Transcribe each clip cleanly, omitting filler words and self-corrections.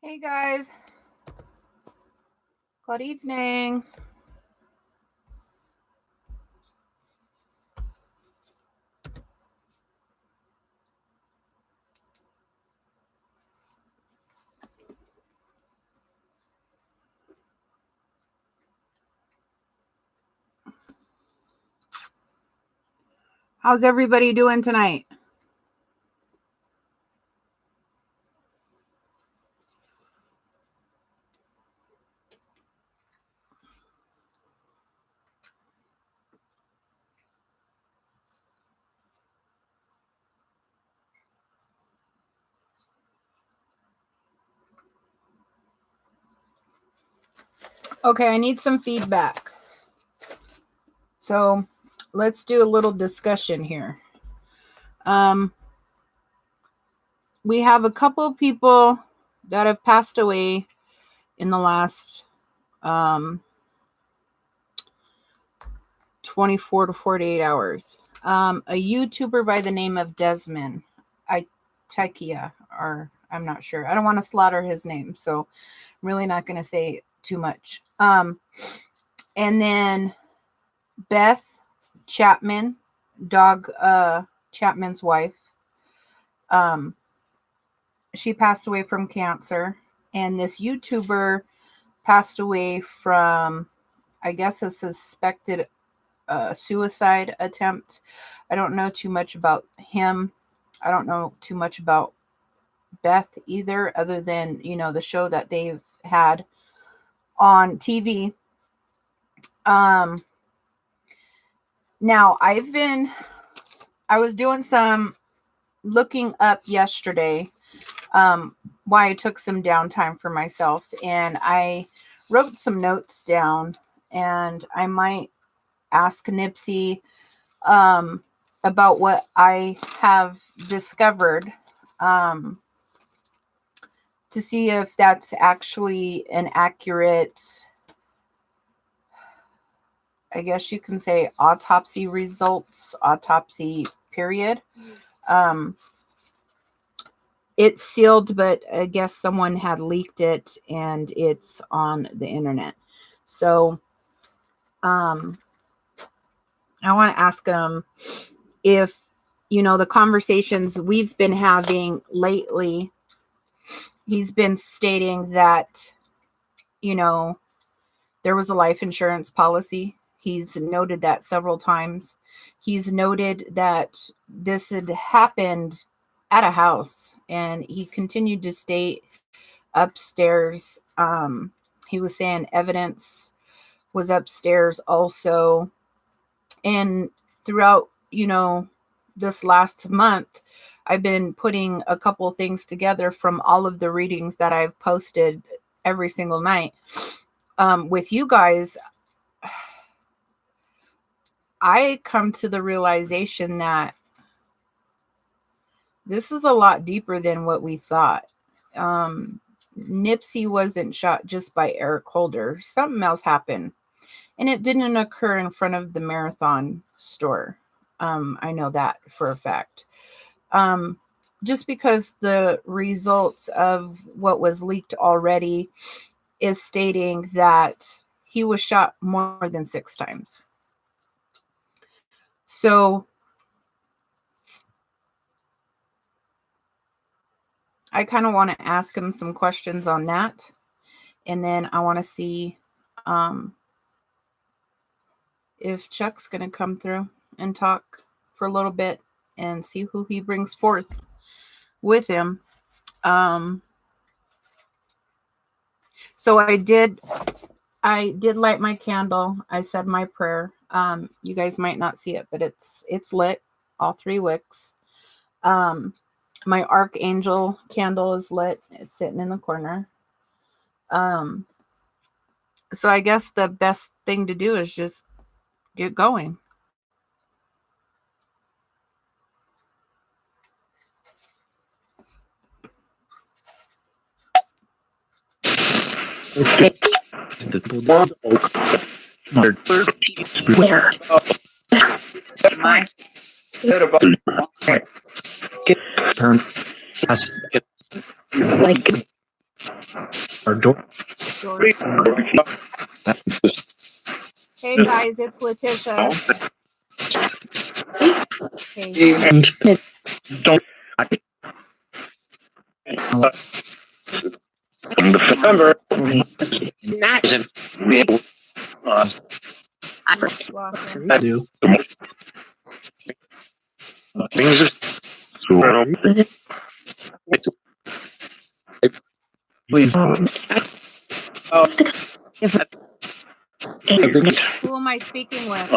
Hey guys, good evening. How's everybody doing tonight? Okay, I need some feedback. So let's do a little discussion here. We have a couple of people that have passed away in the last 24 to 48 hours. A YouTuber by the name of Desmond Itekia, or I'm not sure. I don't want to slaughter his name, so I'm really not going to say too much. And then Beth Chapman, Chapman's wife. She passed away from cancer, and this YouTuber passed away from, I guess, a suspected suicide attempt. I don't know too much about him. I don't know too much about Beth either, other than, the show that they've had on TV. Now I was doing some looking up yesterday, why I took some downtime for myself, and I wrote some notes down, and I might ask NIPSEY about what I have discovered, to see if that's actually an accurate, I guess you can say, autopsy results, autopsy period. It's sealed, but I guess someone had leaked it and it's on the internet. So I want to ask him if, the conversations we've been having lately, he's been stating that, there was a life insurance policy. He's noted that several times. He's noted that this had happened at a house, and he continued to state upstairs. He was saying evidence was upstairs also. And throughout, this last month, I've been putting a couple things together from all of the readings that I've posted every single night. With you guys, I come to the realization that this is a lot deeper than what we thought. NIPSEY wasn't shot just by Eric Holder. Something else happened. And it didn't occur in front of the Marathon store. I know that for a fact. Just because the results of what was leaked already is stating that he was shot more than 6 times. So I kind of want to ask him some questions on that. And then I want to see if Chuck's going to come through and talk for a little bit and see who he brings forth with him. So I did light my candle. I said my prayer. You guys might not see it, but it's lit, all 3 wicks. My archangel candle is lit. It's sitting in the corner. So I guess the best thing to do is just get going. turn has like our door. Hey guys, it's Letitia. Hey. And don't in November imagine I do things are please Who am I speaking with?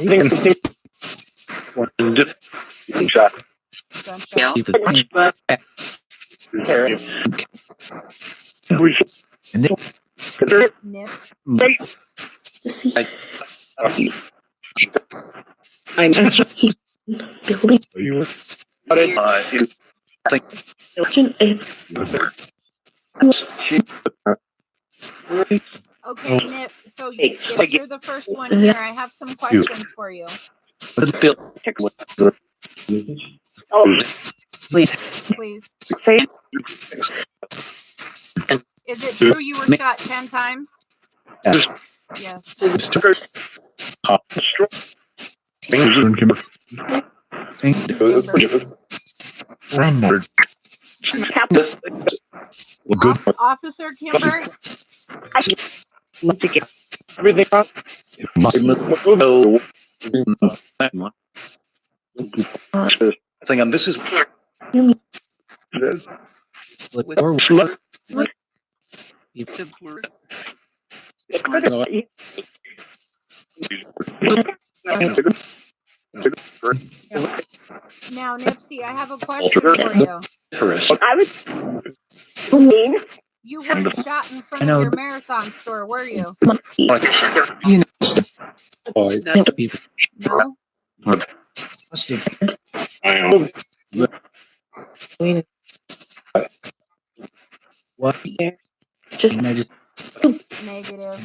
Gunshot. Nip. Okay, Nip. So if you're the first one here, I have some questions for you. Please. Is it true you were shot 10 times? Yes. Officer Kimber? Everything thing on this is Now, NIPSEY, I have a question for you. You weren't shot in front of your marathon store, were you? No? What? Negative.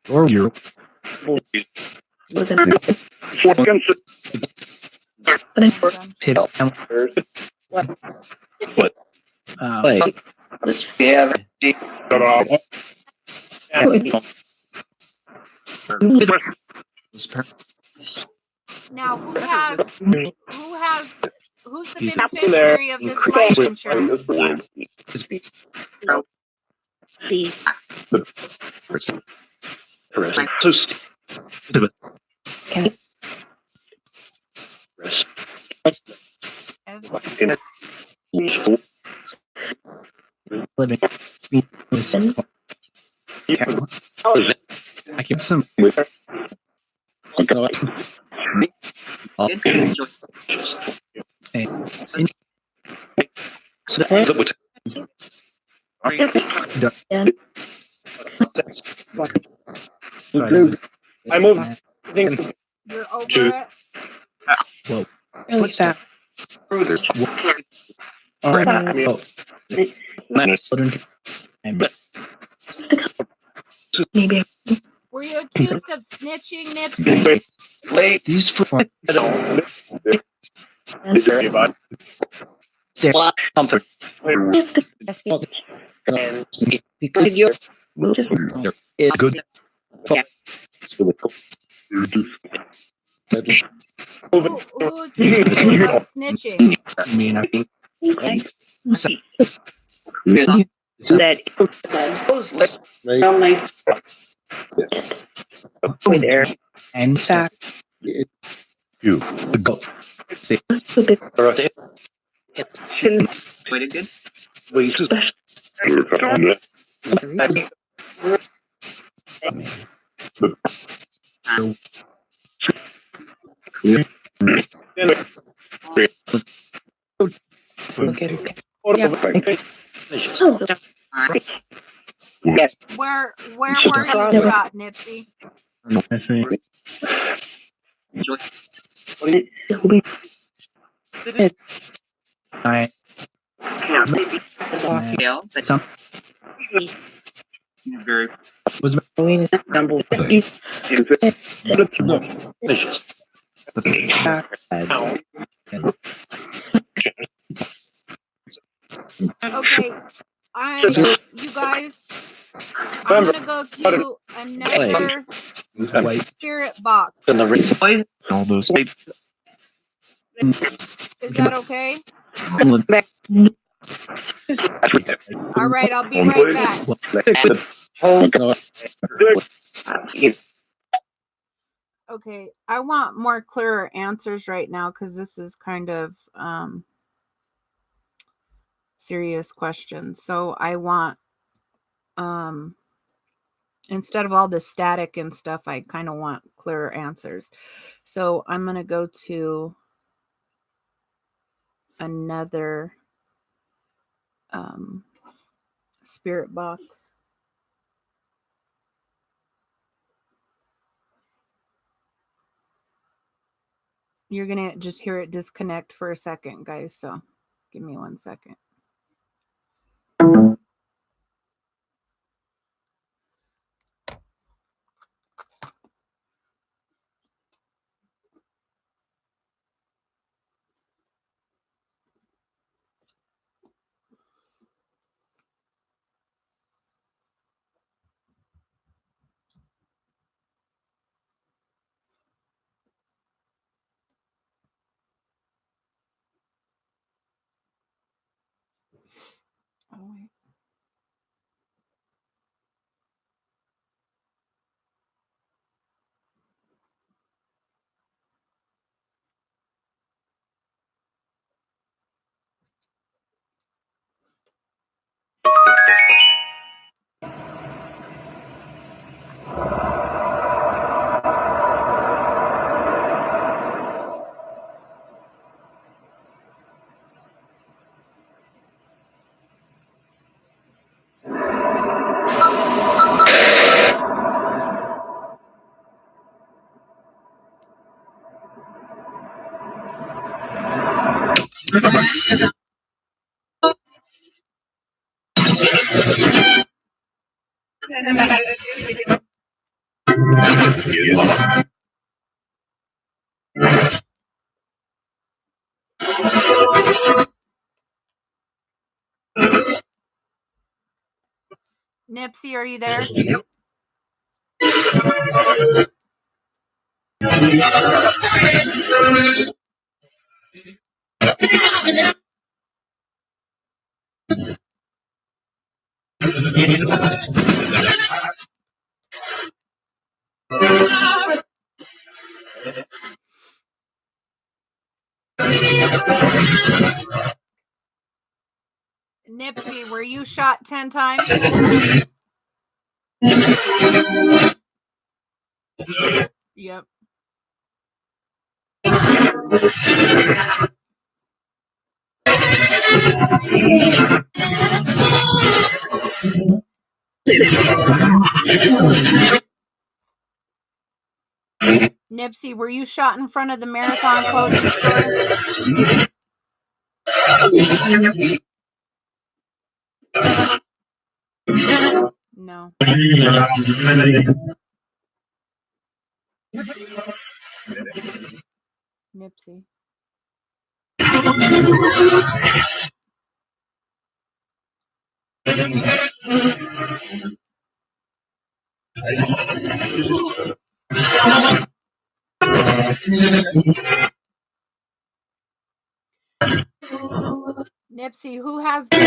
Or you. Now, who's the beneficiary of this life insurance? I keep some I moved. You're over it? Whoa. What's that? Were you accused of snitching, NIPSEY? These because you're good. Who accused you of snitching? I mean, that and sack you go. Where were you shot, NIPSEY? Okay, you guys, I'm gonna go to another spirit box. All those. Is that okay? All right, I'll be right back. Okay, I want more clearer answers right now because this is kind of serious questions. So I want instead of all the static and stuff, I kind of want clearer answers. So I'm going to go to another spirit box. You're going to just hear it disconnect for a second, guys. So give me 1 second. Oh, wait. NIPSEY, are you there? NIPSEY, were you shot 10 times? Yep. NIPSEY, were you shot in front of the Marathon clothing store? No. NIPSEY. NIPSEY, who has the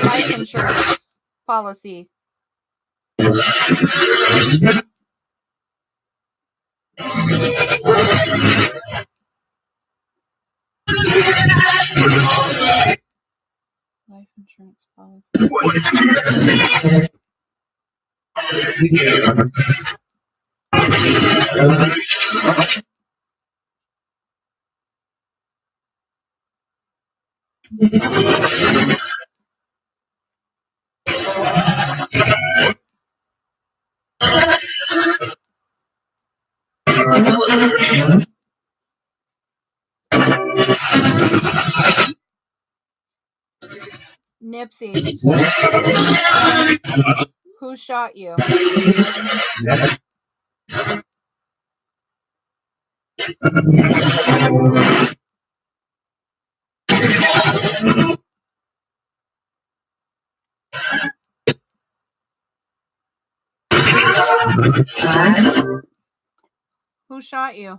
life insurance policy? Life insurance policy. NIPSEY, who shot you? Who shot you?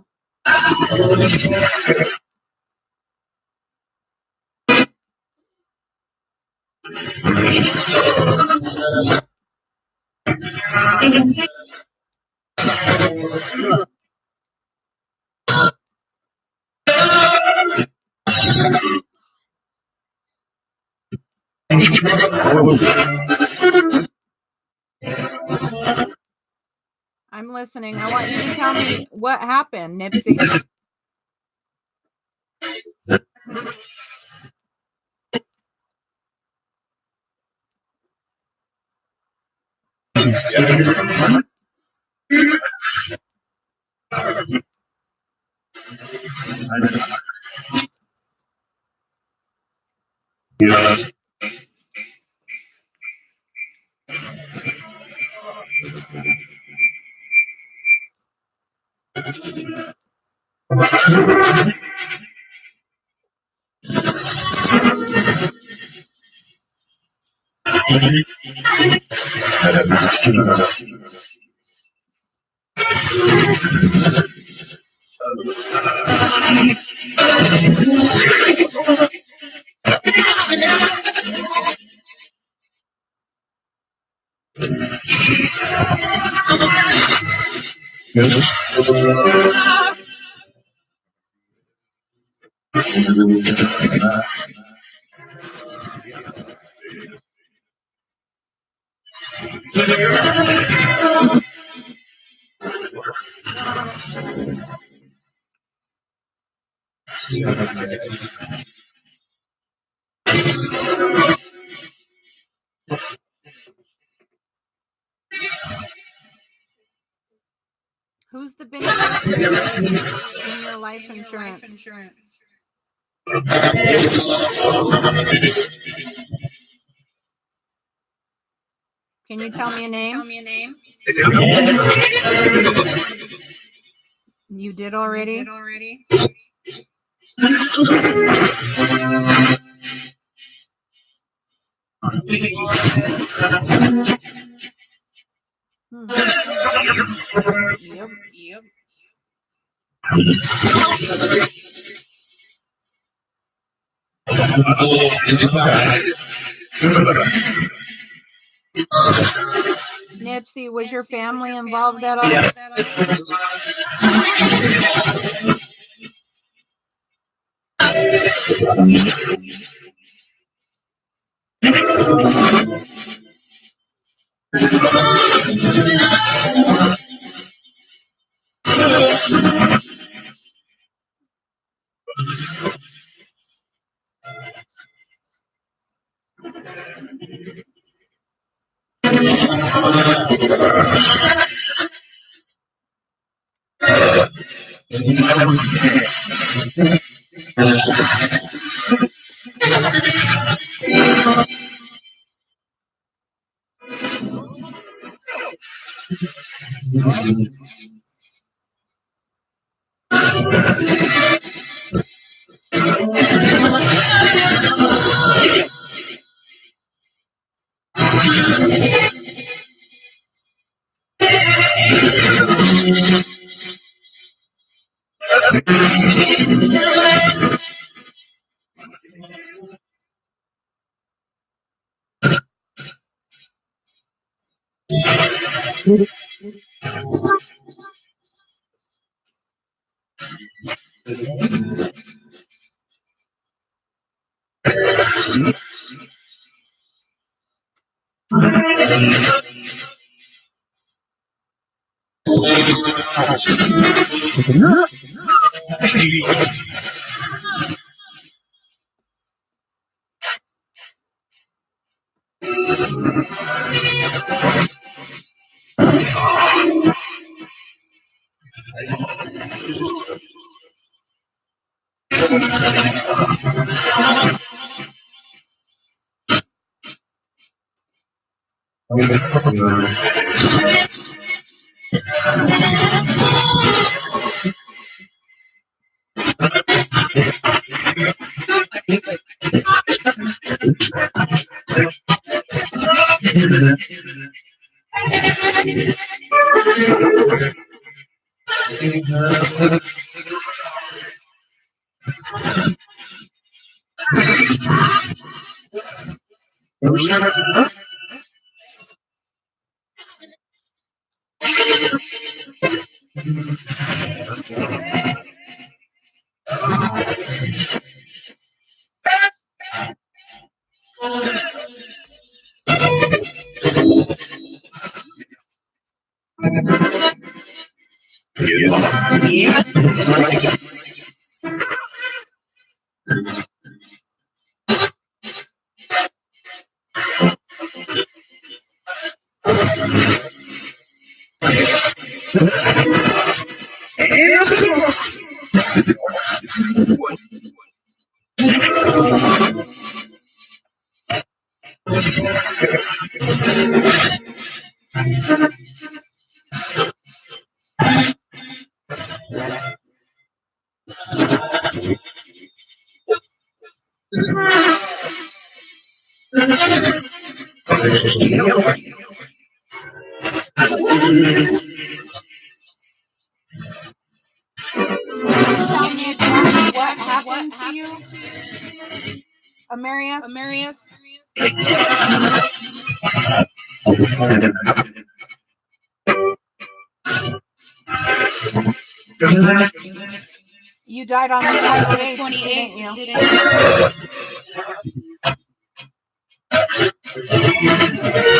I'm listening. I want you to tell me what happened, NIPSEY. Who's the beneficiary in your life insurance? Can you tell me a name? You did already? Yep. NIPSEY, was your family involved at all? Tell me exactly what happened to you, Amarius? You died on the 28th, didn't you?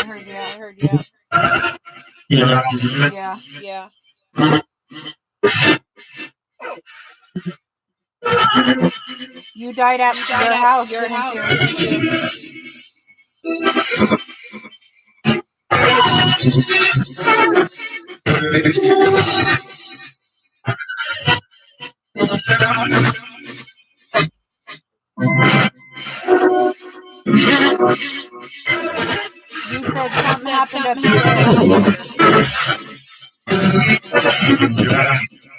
I heard you. Yeah. You died at your house, didn't you? You said something happened upstairs.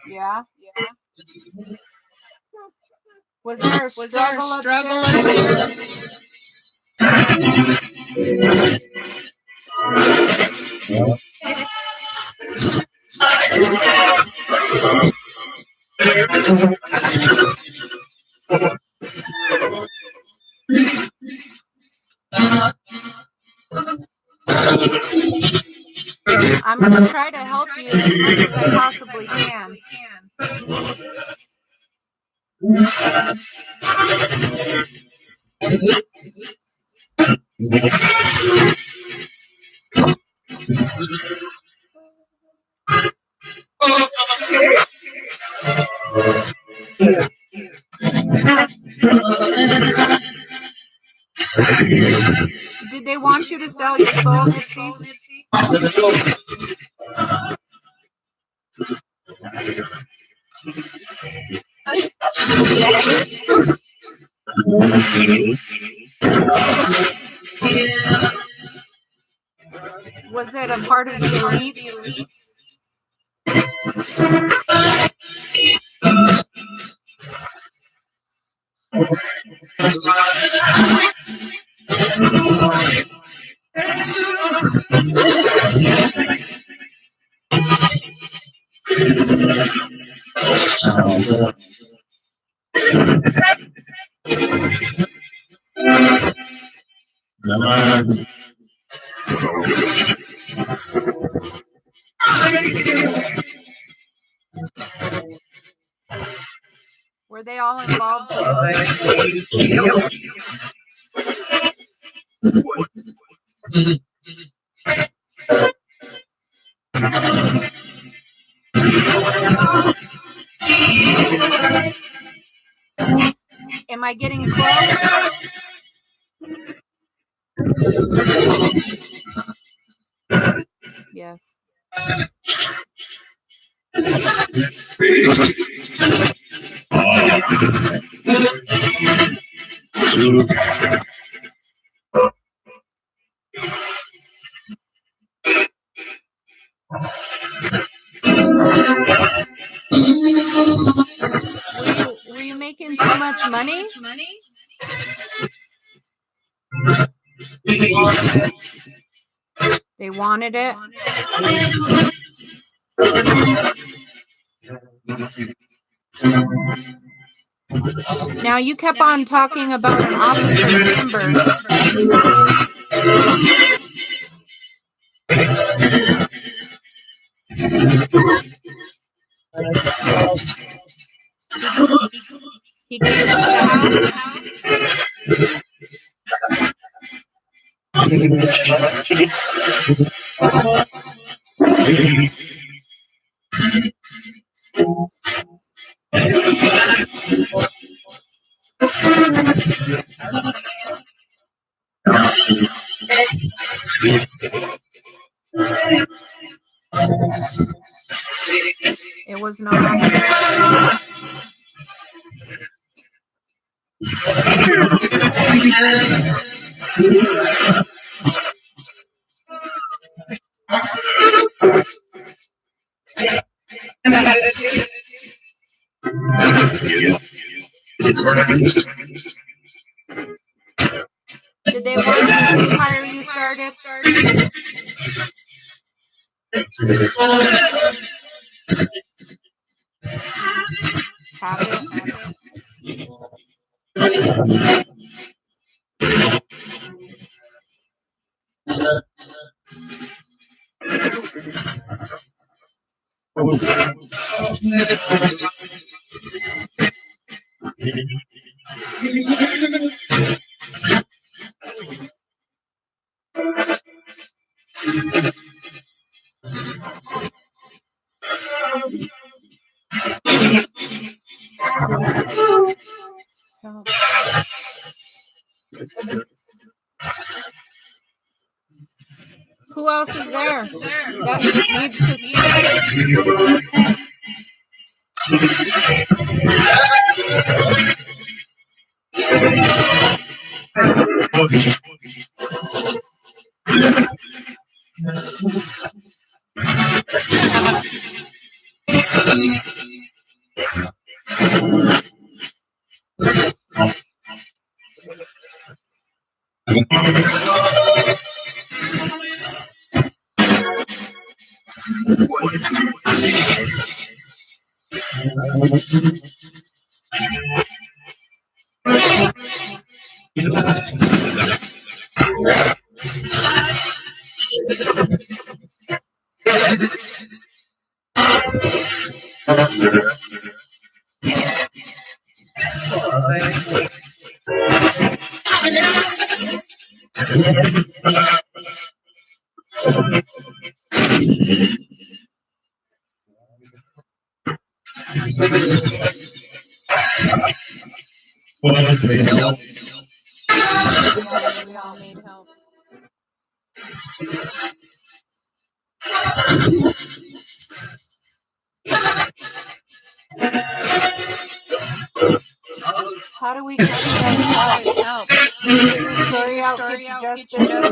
Yeah. Was there a struggle upstairs? I'm going to try to help you as much as I possibly can. Did they want you to sell your soul, NIPSEY? Was it a part of the elites? Were they all involved with you? Am I getting close? Yes. Were you making too much money? They wanted it. Now you kept on talking about an officer, Timber. He came into the house. It was not accurate. Did they want to empire you started? Have it. Who else is there that needs to speak? We all need help. How do we get you guys help? Get your story out, get you justice.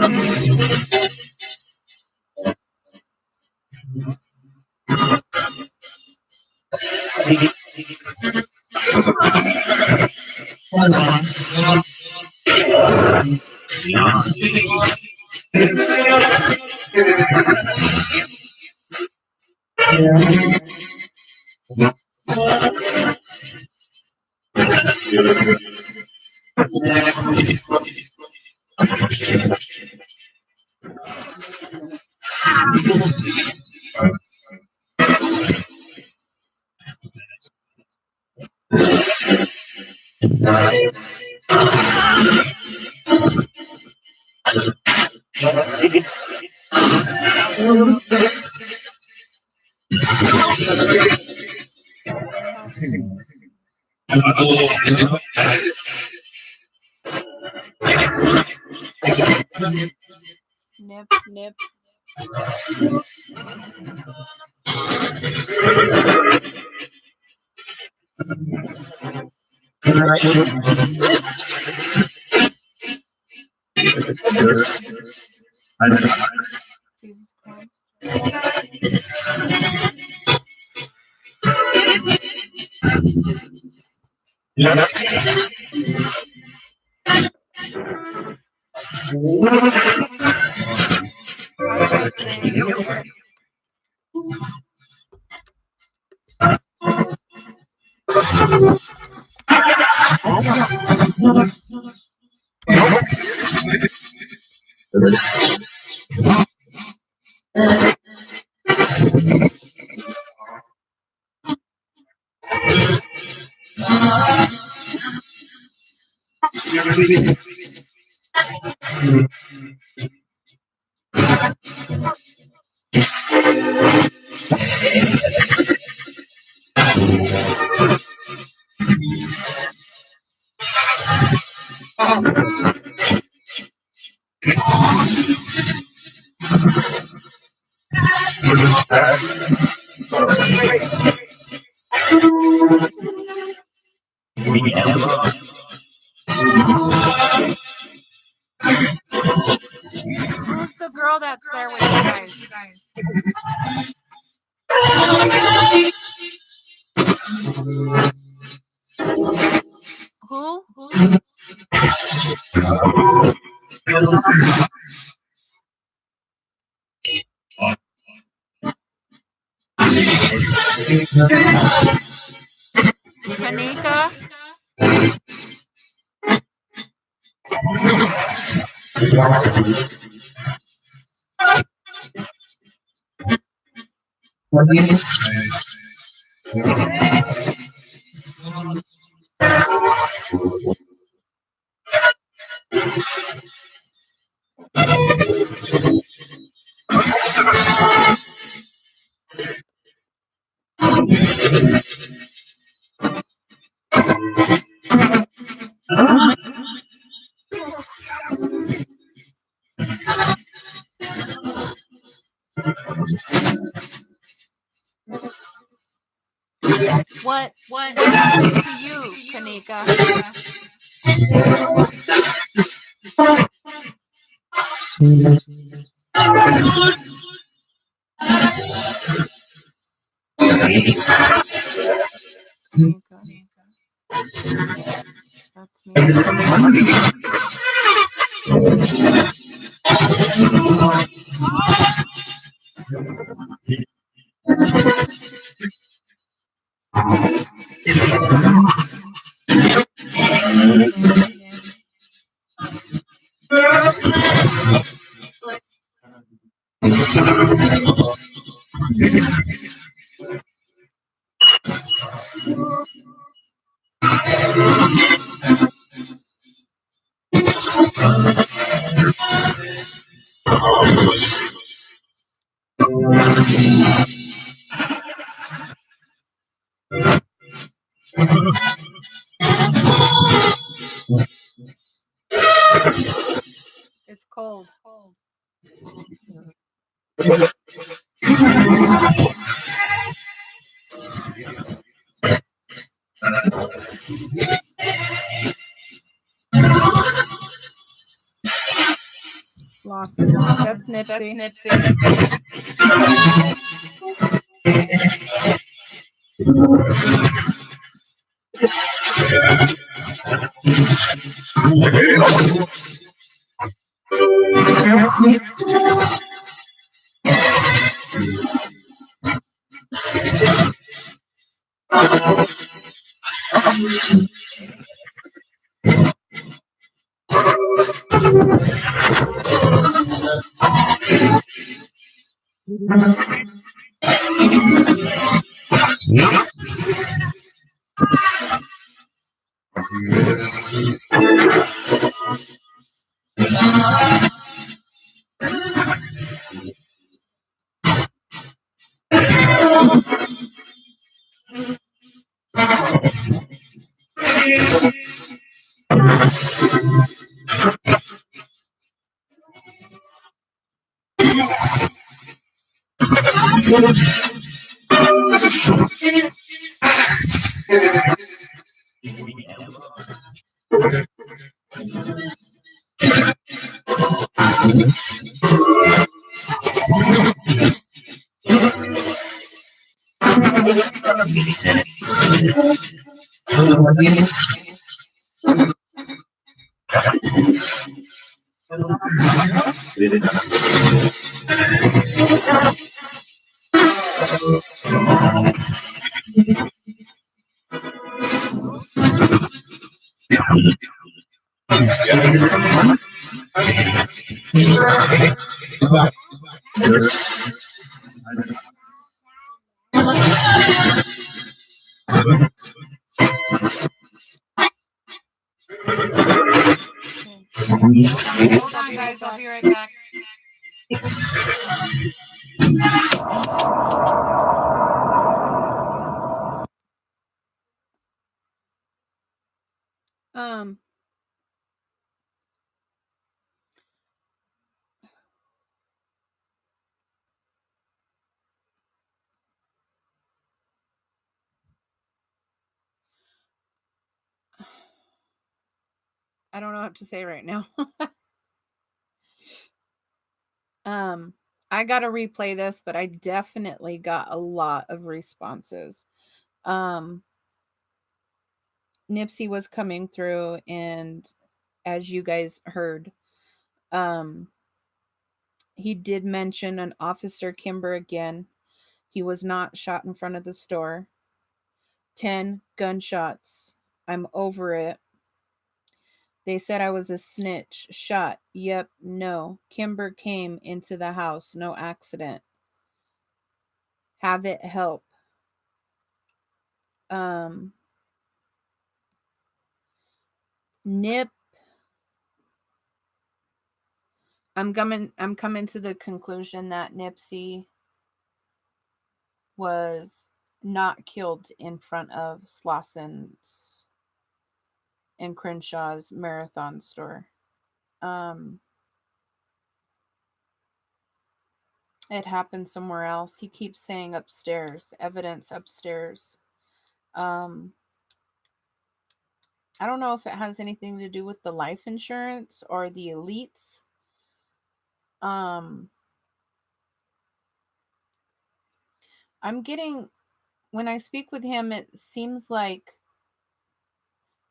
Nip. Jesus Christ. I'm listening. Who's the girl that's there with you guys? Who? Kanika? What happened to you, Kanika? Kanika. That's me. It's cold. Slauson. That's NIPSEY. Hold on, guys. I'll be right back. I don't know what to say right now. I got to replay this, but I definitely got a lot of responses. NIPSEY was coming through, and as you guys heard, he did mention an Officer Kimber again. He was not shot in front of the store. 10 gunshots. I'm over it. They said I was a snitch. Shot. Yep, no. Kimber came into the house. No accident. Have it help. Nip. I'm coming to the conclusion that NIPSEY was not killed in front of Slosson's and Crenshaw's Marathon store. It happened somewhere else. He keeps saying upstairs, evidence upstairs. I don't know if it has anything to do with the life insurance or the elites. I'm getting, when I speak with him, it seems like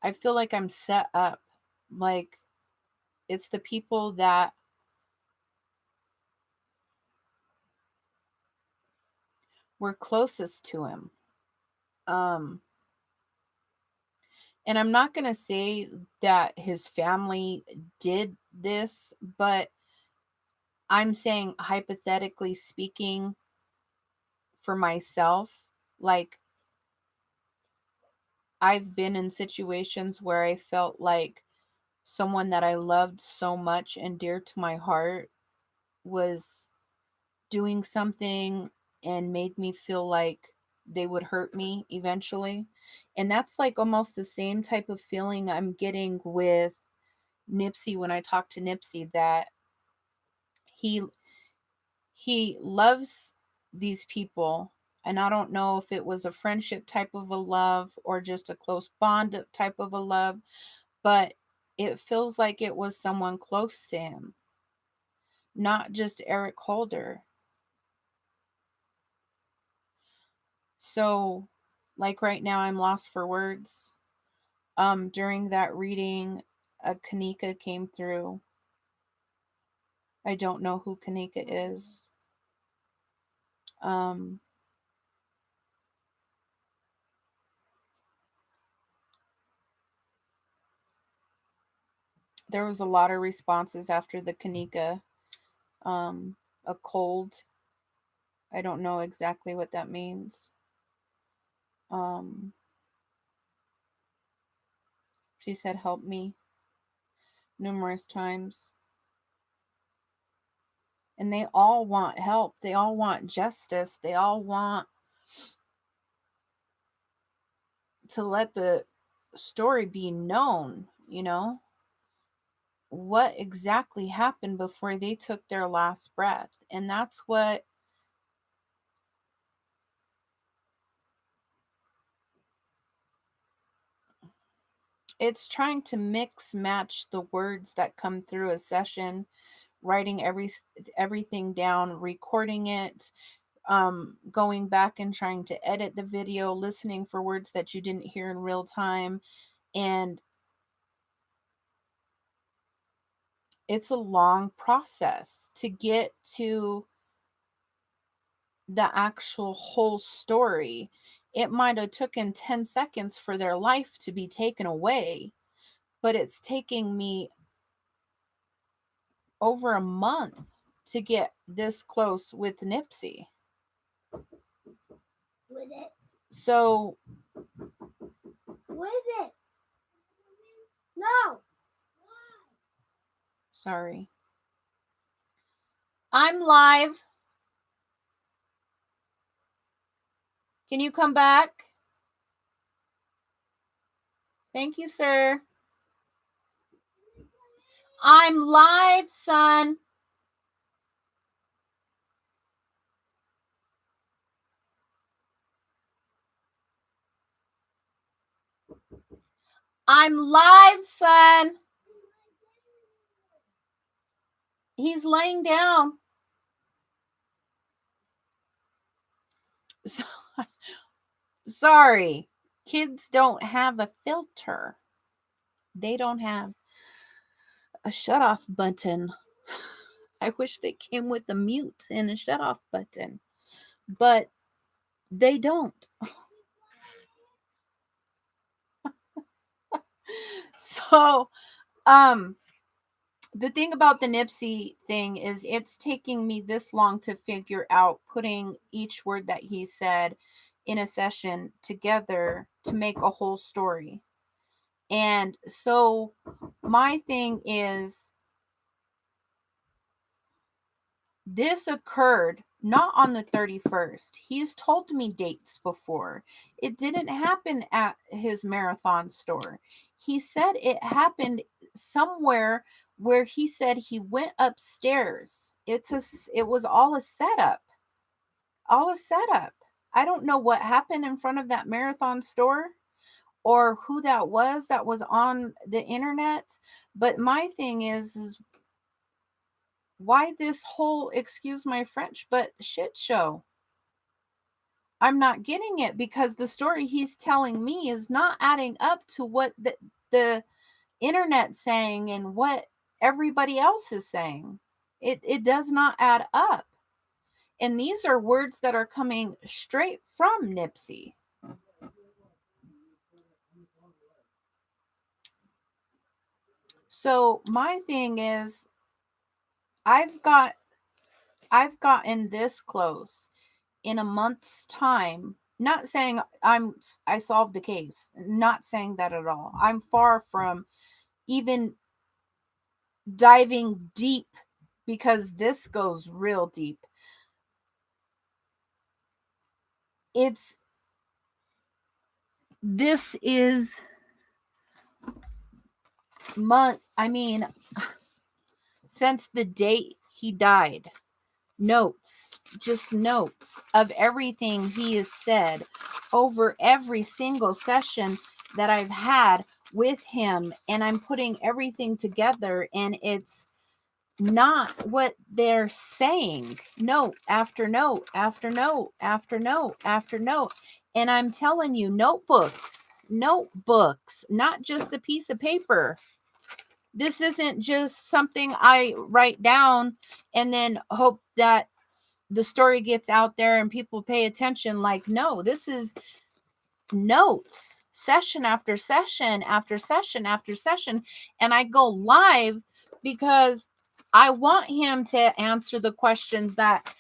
I feel like I'm set up. Like it's the people that were closest to him. And I'm not going to say that his family did this, but I'm saying, hypothetically speaking, for myself, like I've been in situations where I felt like someone that I loved so much and dear to my heart was doing something and made me feel like they would hurt me eventually. And that's like almost the same type of feeling I'm getting with NIPSEY when I talk to NIPSEY, that he loves these people, and I don't know if it was a friendship type of a love or just a close bond type of a love, but it feels like it was someone close to him, not just Eric Holder. So like right now I'm lost for words. During that reading, a Kanika came through. I don't know who Kanika is. There was a lot of responses after the Kanika. A cold. I don't know exactly what that means. She said, help me, numerous times. And they all want help. They all want justice. They all want to let the story be known, you know? What exactly happened before they took their last breath. And that's what it's trying to mix match the words that come through a session, writing everything down, recording it, going back and trying to edit the video, listening for words that you didn't hear in real time. And it's a long process to get to the actual whole story. It might have taken 10 seconds for their life to be taken away, but it's taking me over a month to get this close with NIPSEY. Was it? So, What is it? No. sorry. I'm live. Can you come back? Thank you, sir. I'm live, son. I'm live, son. He's laying down. So, sorry. Kids don't have a filter. They don't have a shut-off button. I wish they came with a mute and a shut-off button. But they don't. So, the thing about the NIPSEY thing is it's taking me this long to figure out putting each word that he said in a session together to make a whole story. And so my thing is, this occurred not on the 31st. He's told me dates before. It didn't happen at his marathon store. He said it happened somewhere where he said he went upstairs. It was all a setup. All a setup. I don't know what happened in front of that marathon store or who that was on the internet, but my thing is why this whole, excuse my French, but shit show? I'm not getting it because the story he's telling me is not adding up to what the internet's saying and what everybody else is saying. It does not add up. And these are words that are coming straight from NIPSEY. So my thing is, I've gotten this close in a month's time. Not saying I solved the case. Not saying that at all. I'm far from even diving deep because this goes real deep. This is since the date he died, just notes of everything he has said over every single session that I've had with him, and I'm putting everything together, and it's not what they're saying. Note after note after note after note after note. And I'm telling you, notebooks, not just a piece of paper. This isn't just something I write down and then hope that the story gets out there and people pay attention. Like, no, this is notes, session after session after session after session. And I go live because I want him to answer the questions that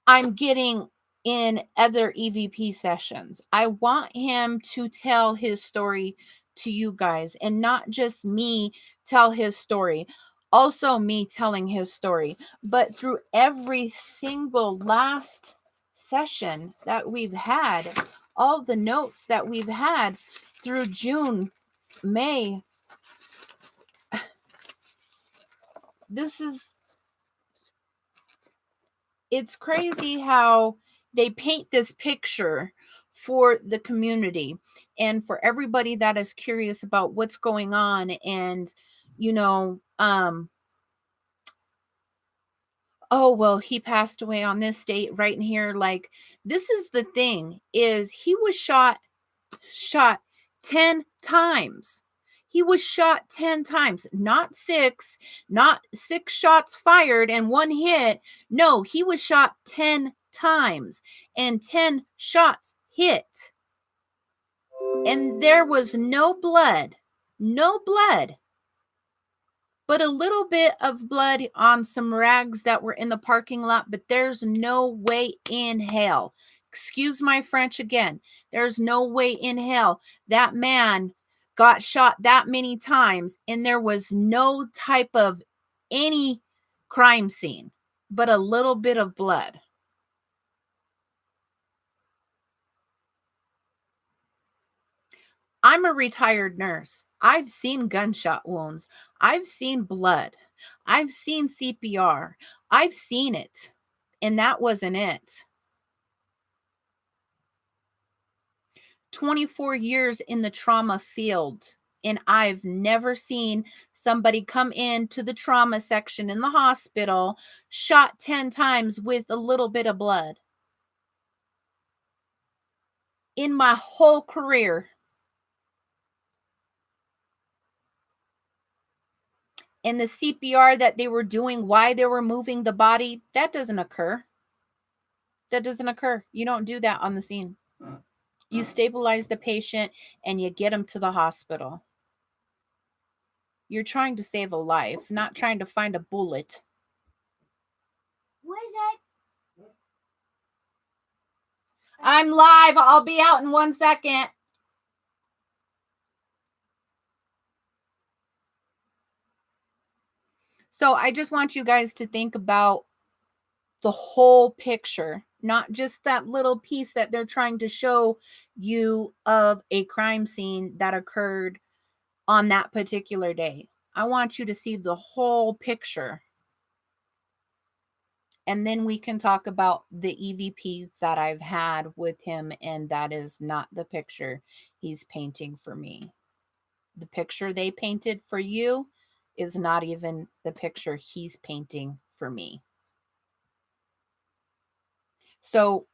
I'm getting in other EVP sessions. I want him to tell his story to you guys, and not just me tell his story, also me telling his story, but through every single last session that we've had, all the notes that we've had through June, May. It's crazy how they paint this picture for the community and for everybody that is curious about what's going on. And, oh, well, he passed away on this date right in here. Like, this is the thing, is he was shot 10 times. He was shot 10 times, not 6, not 6 shots fired and 1 hit. No, he was shot 10 times and 10 shots hit. And there was no blood, but a little bit of blood on some rags that were in the parking lot, but there's no way in hell. Excuse my French again. There's no way in hell that man got shot that many times and there was no type of any crime scene, but a little bit of blood. I'm a retired nurse. I've seen gunshot wounds. I've seen blood. I've seen CPR. I've seen it. And that wasn't it. 24 years in the trauma field. And I've never seen somebody come into the trauma section in the hospital shot 10 times with a little bit of blood. In my whole career. And the CPR that they were doing, why they were moving the body, that doesn't occur. That doesn't occur. You don't do that on the scene. You stabilize the patient and you get them to the hospital. You're trying to save a life, not trying to find a bullet. What is that? I'm live. I'll be out in 1 second. So I just want you guys to think about the whole picture, not just that little piece that they're trying to show you of a crime scene that occurred on that particular day. I want you to see the whole picture. And then we can talk about the EVPs that I've had with him, and that is not the picture he's painting for me. The picture they painted for you is not even the picture he's painting for me. So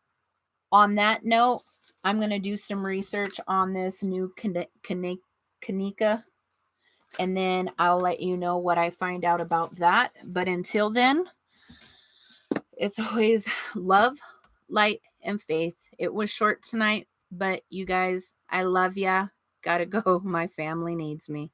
on that note, I'm going to do some research on this new Kanika, and then I'll let you know what I find out about that. But until then, it's always love, light, and faith. It was short tonight, but you guys, I love ya. Gotta go. My family needs me.